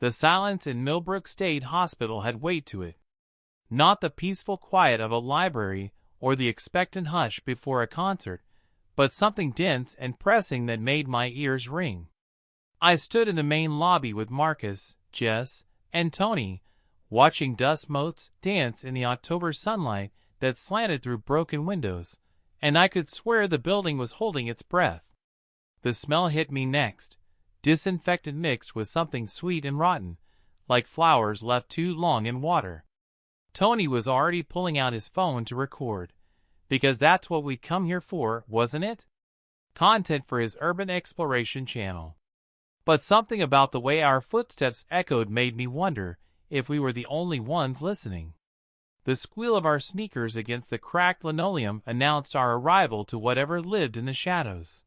The silence in Millbrook State Hospital had weight to it. Not the peaceful quiet of a library or the expectant hush before a concert, but something dense and pressing that made my ears ring. I stood in the main lobby with Marcus, Jess, and Tony, watching dust motes dance in the October sunlight that slanted through broken windows, and I could swear the building was holding its breath. The smell hit me next, disinfectant mixed with something sweet and rotten, like flowers left too long in water. Tony was already pulling out his phone to record, because that's what we'd come here for, wasn't it? Content for his urban exploration channel. But something about the way our footsteps echoed made me wonder if we were the only ones listening. The squeal of our sneakers against the cracked linoleum announced our arrival to whatever lived in the shadows.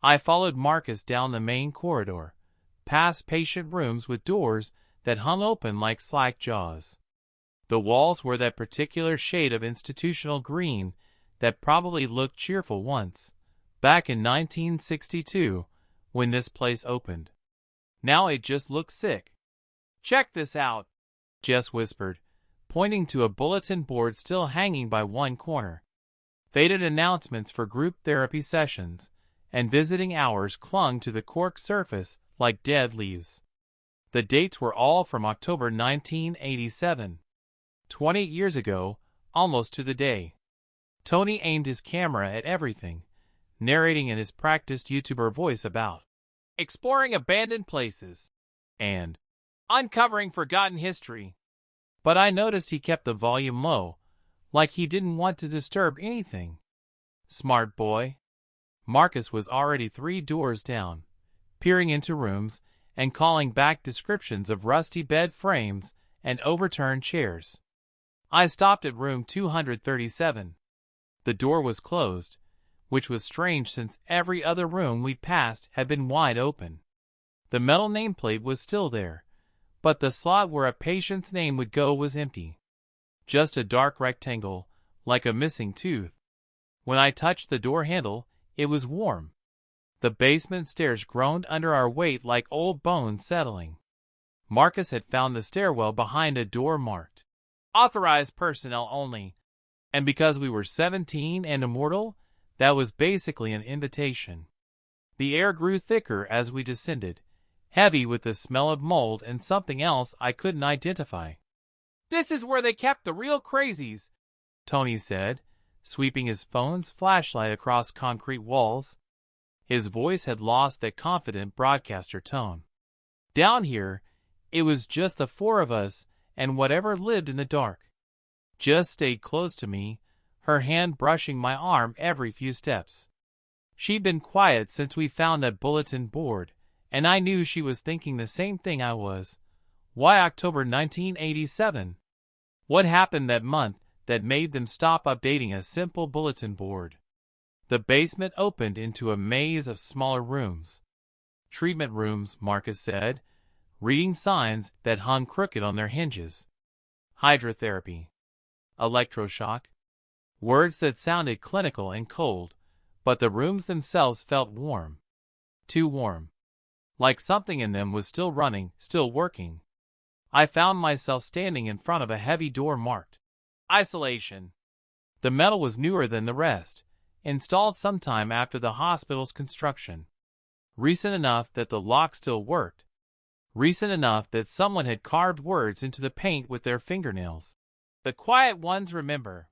I followed Marcus down the main corridor, past patient rooms with doors that hung open like slack jaws. The walls were that particular shade of institutional green that probably looked cheerful once, back in 1962, when this place opened. Now it just looked sick. "Check this out," Jess whispered, pointing to a bulletin board still hanging by one corner. Faded announcements for group therapy sessions and visiting hours clung to the cork surface like dead leaves. The dates were all from October 1987. 28 years ago, almost to the day. Tony aimed his camera at everything, narrating in his practiced YouTuber voice about exploring abandoned places and uncovering forgotten history. But I noticed he kept the volume low, like he didn't want to disturb anything. Smart boy. Marcus was already 3 doors down, peering into rooms and calling back descriptions of rusty bed frames and overturned chairs. I stopped at room 237. The door was closed, which was strange since every other room we'd passed had been wide open. The metal nameplate was still there, but the slot where a patient's name would go was empty. Just a dark rectangle, like a missing tooth. When I touched the door handle, it was warm. The basement stairs groaned under our weight like old bones settling. Marcus had found the stairwell behind a door marked "Authorized personnel only," and because we were 17 and immortal, that was basically an invitation. The air grew thicker as we descended, heavy with the smell of mold and something else I couldn't identify. "This is where they kept the real crazies," Tony said, sweeping his phone's flashlight across concrete walls. His voice had lost that confident broadcaster tone. Down here, it was just the 4 of us and whatever lived in the dark. Jess stayed close to me, her hand brushing my arm every few steps. She'd been quiet since we found that bulletin board, and I knew she was thinking the same thing I was. Why October 1987? What happened that month that made them stop updating a simple bulletin board? The basement opened into a maze of smaller rooms. Treatment rooms, Marcus said, reading signs that hung crooked on their hinges. Hydrotherapy. Electroshock. Words that sounded clinical and cold, but the rooms themselves felt warm. Too warm. Like something in them was still running, still working. I found myself standing in front of a heavy door marked isolation. The metal was newer than the rest, installed sometime after the hospital's construction. Recent enough that the lock still worked. Recent enough that someone had carved words into the paint with their fingernails. The quiet ones remember.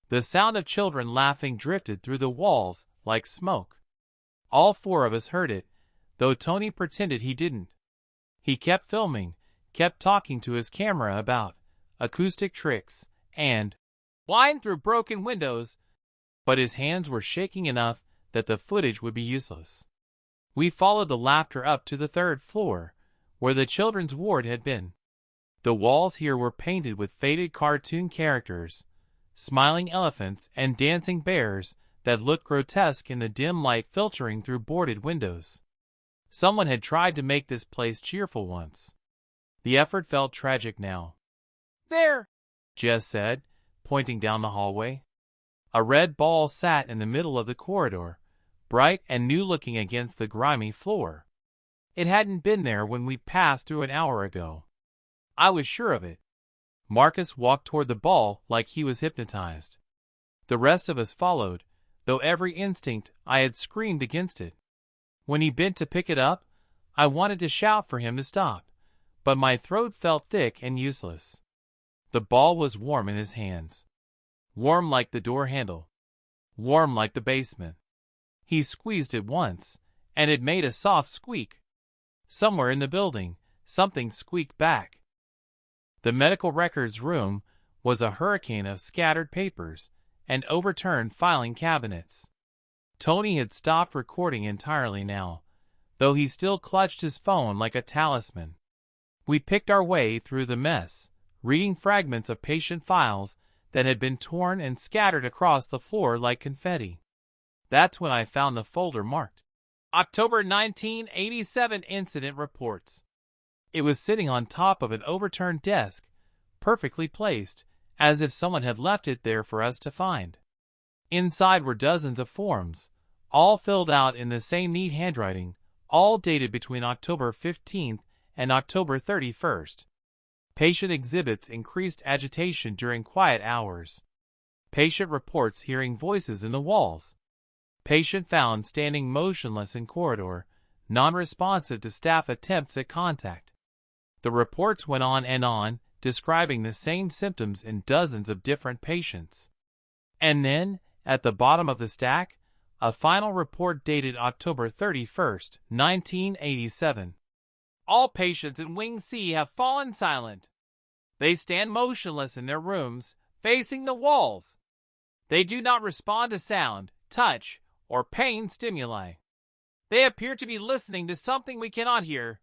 The sound of children laughing drifted through the walls like smoke. All 4 of us heard it, though Tony pretended he didn't. He kept filming, kept talking to his camera about acoustic tricks and flying through broken windows, but his hands were shaking enough that the footage would be useless. We followed the laughter up to the 3rd floor, where the children's ward had been. The walls here were painted with faded cartoon characters, smiling elephants and dancing bears that looked grotesque in the dim light filtering through boarded windows. Someone had tried to make this place cheerful once. The effort felt tragic now. "There," Jess said, pointing down the hallway. A red ball sat in the middle of the corridor, bright and new-looking against the grimy floor. It hadn't been there when we passed through an hour ago. I was sure of it. Marcus walked toward the ball like he was hypnotized. The rest of us followed, though every instinct I had screamed against it. When he bent to pick it up, I wanted to shout for him to stop, but my throat felt thick and useless. The ball was warm in his hands. Warm like the door handle. Warm like the basement. He squeezed it once, and it made a soft squeak. Somewhere in the building, something squeaked back. The medical records room was a hurricane of scattered papers and overturned filing cabinets. Tony had stopped recording entirely now, though he still clutched his phone like a talisman. We picked our way through the mess, reading fragments of patient files that had been torn and scattered across the floor like confetti. That's when I found the folder marked October 1987 Incident Reports. It was sitting on top of an overturned desk, perfectly placed, as if someone had left it there for us to find. Inside were dozens of forms, all filled out in the same neat handwriting, all dated between October 15th and October 31st. Patient exhibits increased agitation during quiet hours. Patient reports hearing voices in the walls. Patient found standing motionless in corridor, non-responsive to staff attempts at contact. The reports went on, describing the same symptoms in dozens of different patients. And then, at the bottom of the stack, a final report dated October 31st, 1987. All patients in Wing C have fallen silent. They stand motionless in their rooms, facing the walls. They do not respond to sound, touch, or pain stimuli. They appear to be listening to something we cannot hear.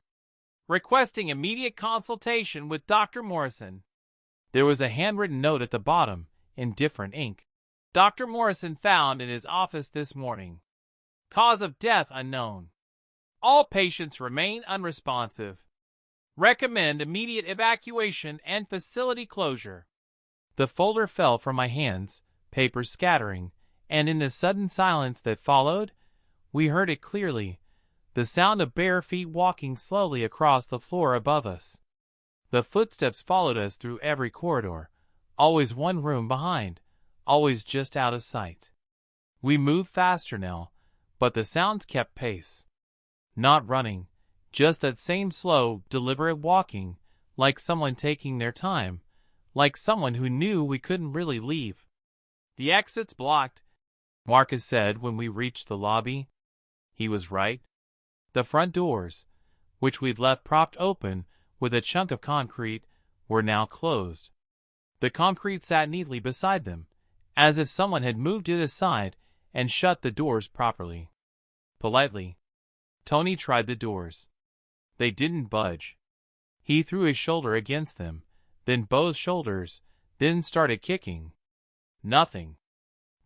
Requesting immediate consultation with Dr. Morrison. There was a handwritten note at the bottom, in different ink. Dr. Morrison found in his office this morning. Cause of death unknown. All patients remain unresponsive. Recommend immediate evacuation and facility closure. The folder fell from my hands, papers scattering, and in the sudden silence that followed, we heard it clearly, the sound of bare feet walking slowly across the floor above us. The footsteps followed us through every corridor, always one room behind, always just out of sight. We moved faster now, but the sounds kept pace. Not running, just that same slow, deliberate walking, like someone taking their time, like someone who knew we couldn't really leave. The exit's blocked, Marcus said when we reached the lobby. He was right. The front doors, which we'd left propped open with a chunk of concrete, were now closed. The concrete sat neatly beside them, as if someone had moved it aside and shut the doors properly. Politely, Tony tried the doors. They didn't budge. He threw his shoulder against them, then both shoulders, then started kicking. Nothing.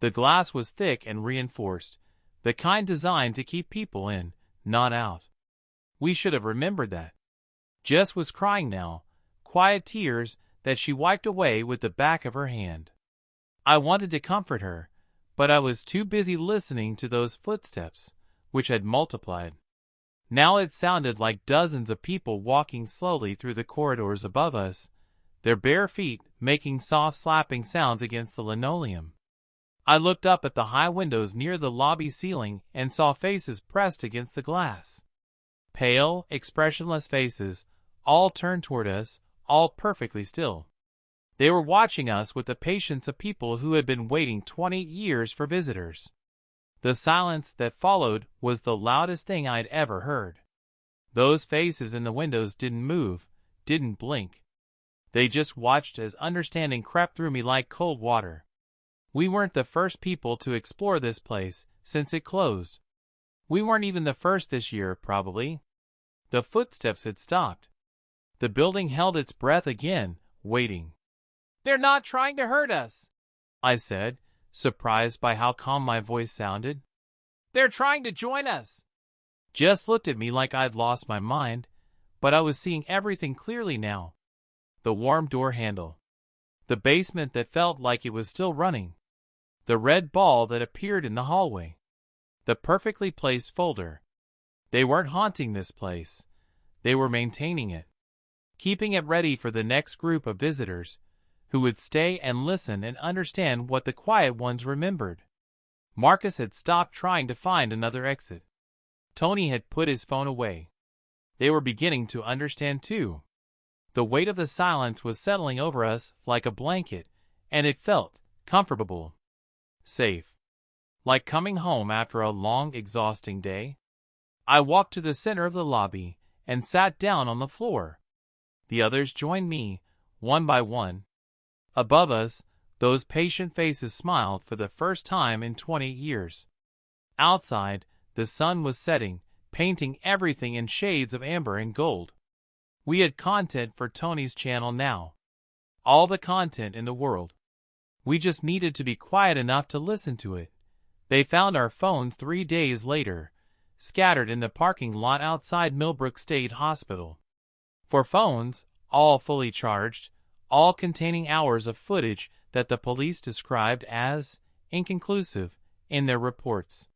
The glass was thick and reinforced, the kind designed to keep people in, not out. We should have remembered that. Jess was crying now, quiet tears that she wiped away with the back of her hand. I wanted to comfort her, but I was too busy listening to those footsteps, which had multiplied. Now it sounded like dozens of people walking slowly through the corridors above us, their bare feet making soft slapping sounds against the linoleum. I looked up at the high windows near the lobby ceiling and saw faces pressed against the glass. Pale, expressionless faces, all turned toward us, all perfectly still. They were watching us with the patience of people who had been waiting 20 years for visitors. The silence that followed was the loudest thing I'd ever heard. Those faces in the windows didn't move, didn't blink. They just watched as understanding crept through me like cold water. We weren't the first people to explore this place since it closed. We weren't even the first this year, probably. The footsteps had stopped. The building held its breath again, waiting. "They're not trying to hurt us," I said, surprised by how calm my voice sounded. "They're trying to join us." Jess looked at me like I'd lost my mind, but I was seeing everything clearly now. The warm door handle. The basement that felt like it was still running. The red ball that appeared in the hallway. The perfectly placed folder. They weren't haunting this place. They were maintaining it, keeping it ready for the next group of visitors, who would stay and listen and understand what the quiet ones remembered. Marcus had stopped trying to find another exit. Tony had put his phone away. They were beginning to understand too. The weight of the silence was settling over us like a blanket, and it felt comfortable, safe, like coming home after a long, exhausting day. I walked to the center of the lobby and sat down on the floor. The others joined me, one by one. Above us, those patient faces smiled for the first time in 20 years. Outside, the sun was setting, painting everything in shades of amber and gold. We had content for Tony's channel now. All the content in the world. We just needed to be quiet enough to listen to it. They found our phones 3 days later, scattered in the parking lot outside Millbrook State Hospital. For phones, all fully charged, all containing hours of footage that the police described as inconclusive in their reports.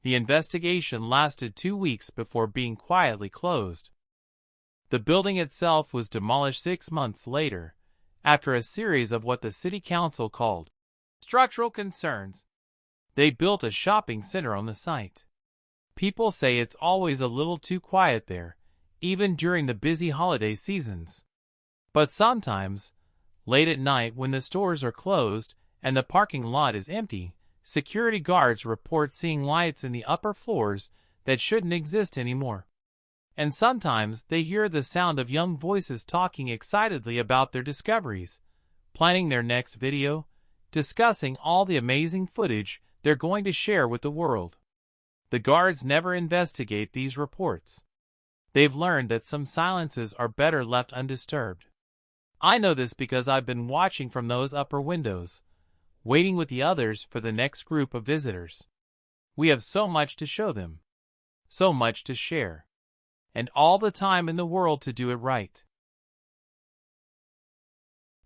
The investigation lasted 2 weeks before being quietly closed. The building itself was demolished 6 months later, after a series of what the city council called structural concerns. They built a shopping center on the site. People say it's always a little too quiet there, even during the busy holiday seasons. But sometimes, late at night when the stores are closed and the parking lot is empty, security guards report seeing lights in the upper floors that shouldn't exist anymore. And sometimes they hear the sound of young voices talking excitedly about their discoveries, planning their next video, discussing all the amazing footage they're going to share with the world. The guards never investigate these reports. They've learned that some silences are better left undisturbed. I know this because I've been watching from those upper windows, waiting with the others for the next group of visitors. We have so much to show them, so much to share, and all the time in the world to do it right.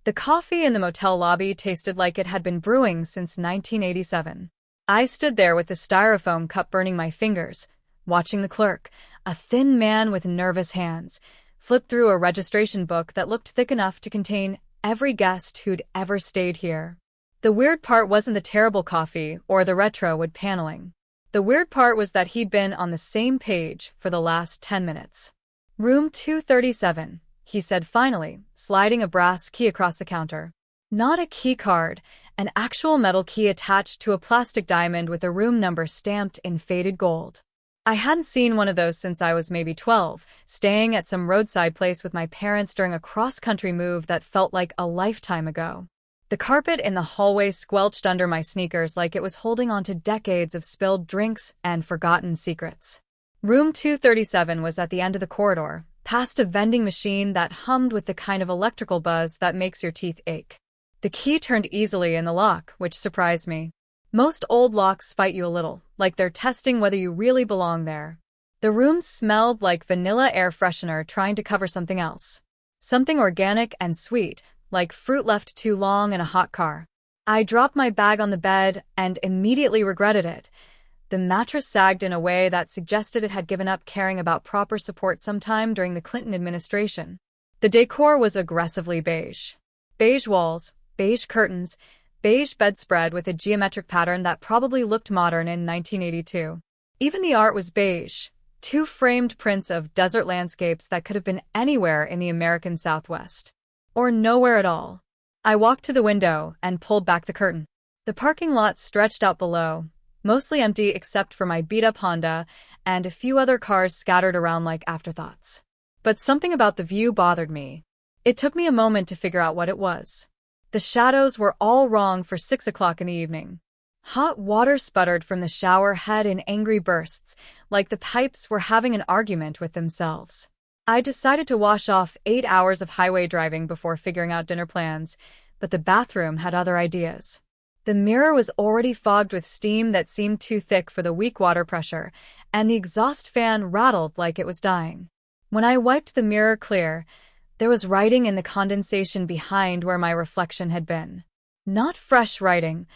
The coffee in the motel lobby tasted like it had been brewing since 1987. I stood there with the styrofoam cup burning my fingers, watching the clerk, a thin man with nervous hands, flip through a registration book that looked thick enough to contain every guest who'd ever stayed here. The weird part wasn't the terrible coffee or the retro wood paneling. The weird part was that he'd been on the same page for the last 10 minutes. Room 237, he said finally, sliding a brass key across the counter. Not a key card, an actual metal key attached to a plastic diamond with a room number stamped in faded gold. I hadn't seen one of those since I was maybe 12, staying at some roadside place with my parents during a cross-country move that felt like a lifetime ago. The carpet in the hallway squelched under my sneakers like it was holding on to decades of spilled drinks and forgotten secrets. Room 237 was at the end of the corridor, past a vending machine that hummed with the kind of electrical buzz that makes your teeth ache. The key turned easily in the lock, which surprised me. Most old locks fight you a little, like they're testing whether you really belong there. The room smelled like vanilla air freshener trying to cover something else. Something organic and sweet, like fruit left too long in a hot car. I dropped my bag on the bed and immediately regretted it. The mattress sagged in a way that suggested it had given up caring about proper support sometime during the Clinton administration. The decor was aggressively beige. Beige walls, beige curtains, beige bedspread with a geometric pattern that probably looked modern in 1982. Even the art was beige. 2 framed prints of desert landscapes that could have been anywhere in the American Southwest. Or nowhere at all. I walked to the window and pulled back the curtain. The parking lot stretched out below, mostly empty except for my beat-up Honda and a few other cars scattered around like afterthoughts. But something about the view bothered me. It took me a moment to figure out what it was. The shadows were all wrong for 6 o'clock in the evening. Hot water sputtered from the shower head in angry bursts, like the pipes were having an argument with themselves. I decided to wash off 8 hours of highway driving before figuring out dinner plans, but the bathroom had other ideas. The mirror was already fogged with steam that seemed too thick for the weak water pressure, and the exhaust fan rattled like it was dying. When I wiped the mirror clear, there was writing in the condensation behind where my reflection had been. Not fresh writing,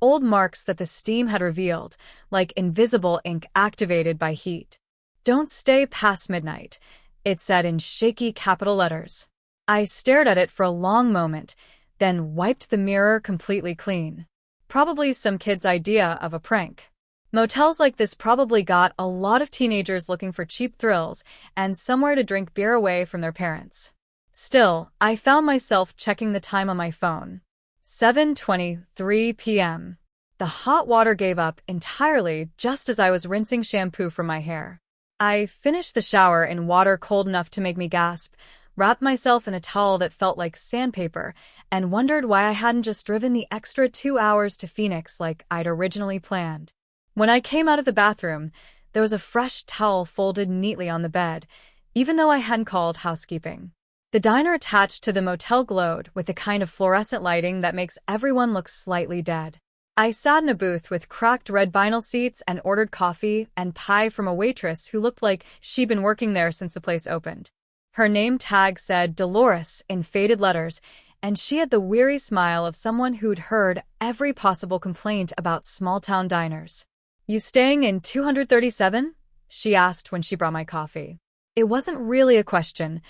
old marks that the steam had revealed, like invisible ink activated by heat. Don't stay past midnight. it said in shaky capital letters. I stared at it for a long moment, then wiped the mirror completely clean. Probably some kid's idea of a prank. Motels like this probably got a lot of teenagers looking for cheap thrills and somewhere to drink beer away from their parents. Still, I found myself checking the time on my phone. 7:23 p.m. The hot water gave up entirely just as I was rinsing shampoo from my hair. I finished the shower in water cold enough to make me gasp, wrapped myself in a towel that felt like sandpaper, and wondered why I hadn't just driven the extra 2 hours to Phoenix like I'd originally planned. When I came out of the bathroom, there was a fresh towel folded neatly on the bed, even though I hadn't called housekeeping. The diner attached to the motel glowed with the kind of fluorescent lighting that makes everyone look slightly dead. I sat in a booth with cracked red vinyl seats and ordered coffee and pie from a waitress who looked like she'd been working there since the place opened. Her name tag said Dolores in faded letters, and she had the weary smile of someone who'd heard every possible complaint about small-town diners. "You staying in 237? She asked when she brought my coffee. It wasn't really a question,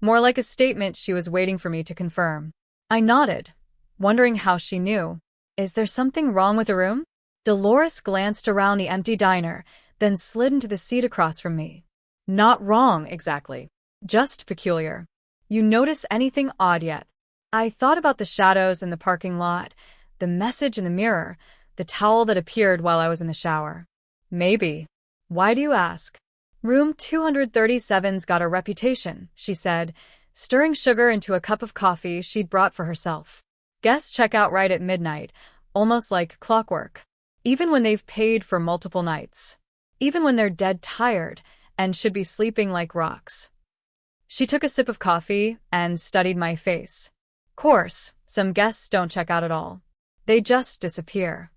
more like a statement she was waiting for me to confirm. I nodded, wondering how she knew. "Is there something wrong with the room?" Dolores glanced around the empty diner, then slid into the seat across from me. "Not wrong, exactly. Just peculiar. You notice anything odd yet?" I thought about the shadows in the parking lot, the message in the mirror, the towel that appeared while I was in the shower. "Maybe. Why do you ask?" "Room 237's got a reputation," she said, stirring sugar into a cup of coffee she'd brought for herself. "Guests check out right at midnight, almost like clockwork. Even when they've paid for multiple nights. Even when they're dead tired and should be sleeping like rocks." She took a sip of coffee and studied my face. "Course, some guests don't check out at all. They just disappear."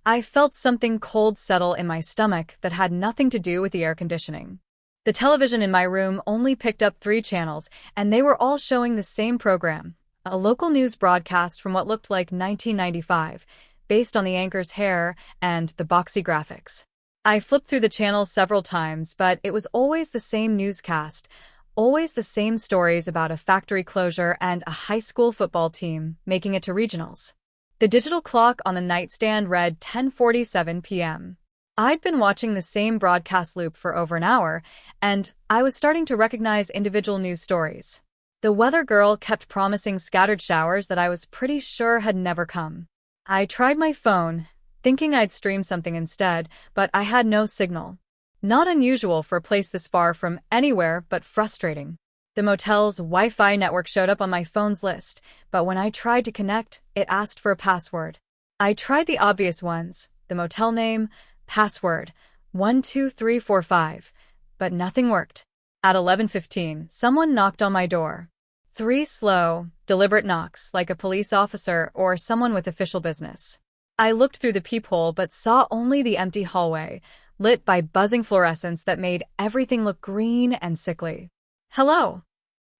I felt something cold settle in my stomach that had nothing to do with the air conditioning. The television in my room only picked up 3 channels, and they were all showing the same program, a local news broadcast from what looked like 1995, based on the anchor's hair and the boxy graphics. I flipped through the channels several times, but it was always the same newscast, always the same stories about a factory closure and a high school football team making it to regionals. The digital clock on the nightstand read 10:47 p.m. I'd been watching the same broadcast loop for over an hour, and I was starting to recognize individual news stories. The weather girl kept promising scattered showers that I was pretty sure had never come. I tried my phone, thinking I'd stream something instead, but I had no signal. Not unusual for a place this far from anywhere, but frustrating. The motel's Wi-Fi network showed up on my phone's list, but when I tried to connect, it asked for a password. I tried the obvious ones, the motel name, password, 12345, but nothing worked. At 11:15, someone knocked on my door. 3 slow, deliberate knocks, like a police officer or someone with official business. I looked through the peephole but saw only the empty hallway, lit by buzzing fluorescents that made everything look green and sickly. "Hello."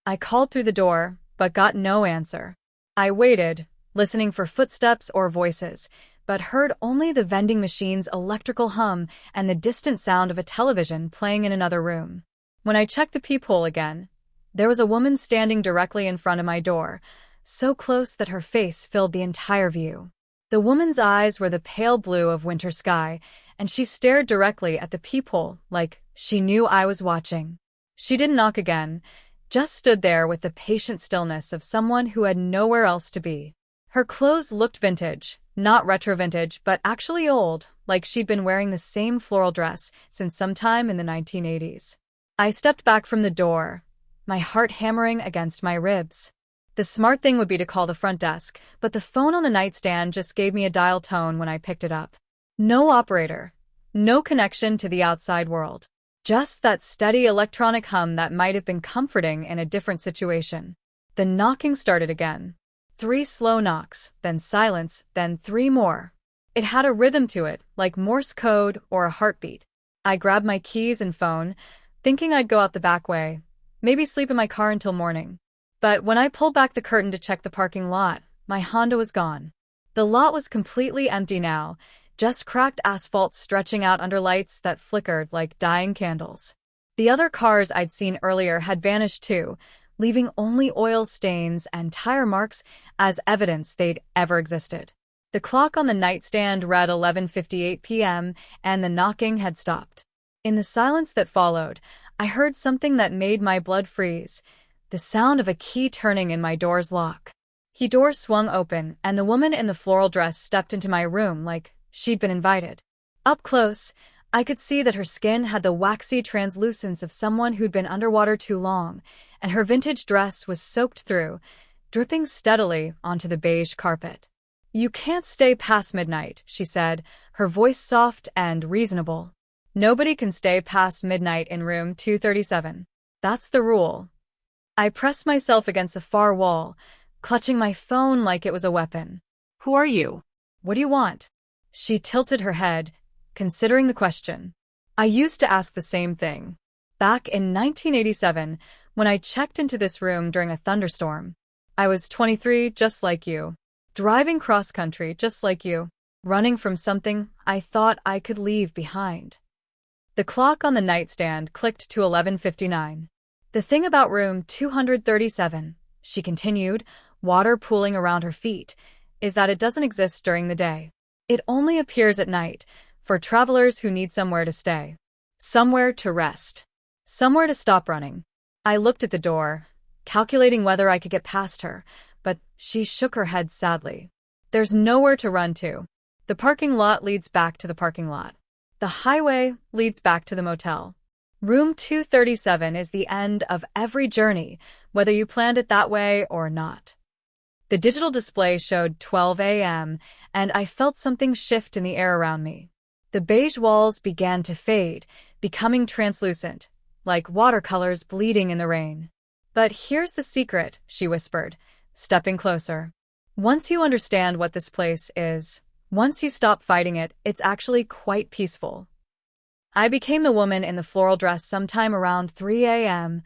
I called through the door, but got no answer. I waited, listening for footsteps or voices, but heard only the vending machine's electrical hum and the distant sound of a television playing in another room. When I checked the peephole again, there was a woman standing directly in front of my door, so close that her face filled the entire view. The woman's eyes were the pale blue of winter sky, and she stared directly at the peephole like she knew I was watching. She didn't knock again, just stood there with the patient stillness of someone who had nowhere else to be. Her clothes looked vintage, not retro-vintage, but actually old, like she'd been wearing the same floral dress since sometime in the 1980s. I stepped back from the door, my heart hammering against my ribs. The smart thing would be to call the front desk, but the phone on the nightstand just gave me a dial tone when I picked it up. No operator, no connection to the outside world. Just that steady electronic hum that might have been comforting in a different situation. The knocking started again. 3 slow knocks, then silence, then 3 more. It had a rhythm to it, like Morse code or a heartbeat. I grabbed my keys and phone, thinking I'd go out the back way, maybe sleep in my car until morning. But when I pulled back the curtain to check the parking lot, my Honda was gone. The lot was completely empty now, just cracked asphalt stretching out under lights that flickered like dying candles. The other cars I'd seen earlier had vanished too, leaving only oil stains and tire marks as evidence they'd ever existed. The clock on the nightstand read 11:58 p.m., and the knocking had stopped. In the silence that followed, I heard something that made my blood freeze, the sound of a key turning in my door's lock. The door swung open, and the woman in the floral dress stepped into my room like she'd been invited. Up close, I could see that her skin had the waxy translucence of someone who'd been underwater too long, and her vintage dress was soaked through, dripping steadily onto the beige carpet. "You can't stay past midnight," she said, her voice soft and reasonable. "Nobody can stay past midnight in room 237. That's the rule." I pressed myself against the far wall, clutching my phone like it was a weapon. "Who are you? What do you want?" She tilted her head, considering the question. I used to ask the same thing. Back in 1987, when I checked into this room during a thunderstorm. I was 23, just like you. Driving cross-country, just like you. Running from something I thought I could leave behind. The clock on the nightstand clicked to 11:59. "The thing about room 237, she continued, water pooling around her feet, "is that it doesn't exist during the day. It only appears at night, for travelers who need somewhere to stay. Somewhere to rest. Somewhere to stop running." I looked at the door, calculating whether I could get past her, but she shook her head sadly. "There's nowhere to run to. The parking lot leads back to the parking lot. The highway leads back to the motel. Room 237 is the end of every journey, whether you planned it that way or not." The digital display showed 12 a.m., and I felt something shift in the air around me. The beige walls began to fade, becoming translucent, like watercolors bleeding in the rain. "But here's the secret," she whispered, stepping closer. "Once you understand what this place is, once you stop fighting it, it's actually quite peaceful." I became the woman in the floral dress sometime around 3 a.m.,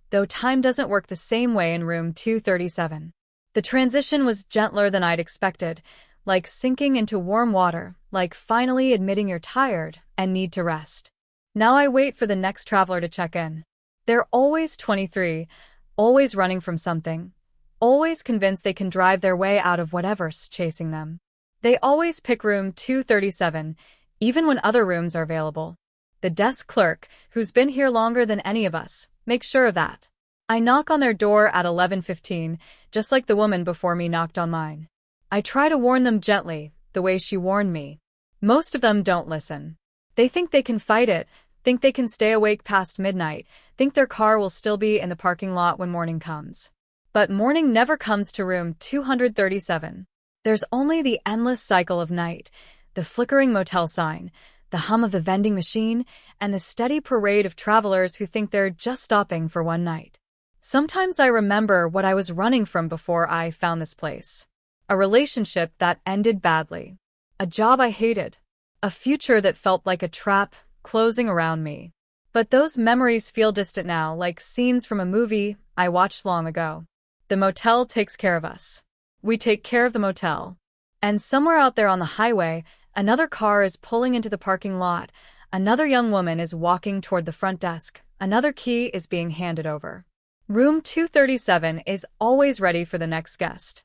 though time doesn't work the same way in room 237. The transition was gentler than I'd expected, like sinking into warm water, like finally admitting you're tired and need to rest. Now I wait for the next traveler to check in. They're always 23, always running from something, always convinced they can drive their way out of whatever's chasing them. They always pick room 237, even when other rooms are available. The desk clerk, who's been here longer than any of us, makes sure of that. I knock on their door at 11:15, just like the woman before me knocked on mine. I try to warn them gently, the way she warned me. Most of them don't listen. They think they can fight it, think they can stay awake past midnight, think their car will still be in the parking lot when morning comes. But morning never comes to room 237. There's only the endless cycle of night, the flickering motel sign, the hum of the vending machine, and the steady parade of travelers who think they're just stopping for one night. Sometimes I remember what I was running from before I found this place. A relationship that ended badly. A job I hated. A future that felt like a trap closing around me. But those memories feel distant now, like scenes from a movie I watched long ago. The motel takes care of us. We take care of the motel. And somewhere out there on the highway, another car is pulling into the parking lot. Another young woman is walking toward the front desk. Another key is being handed over. Room 237 is always ready for the next guest.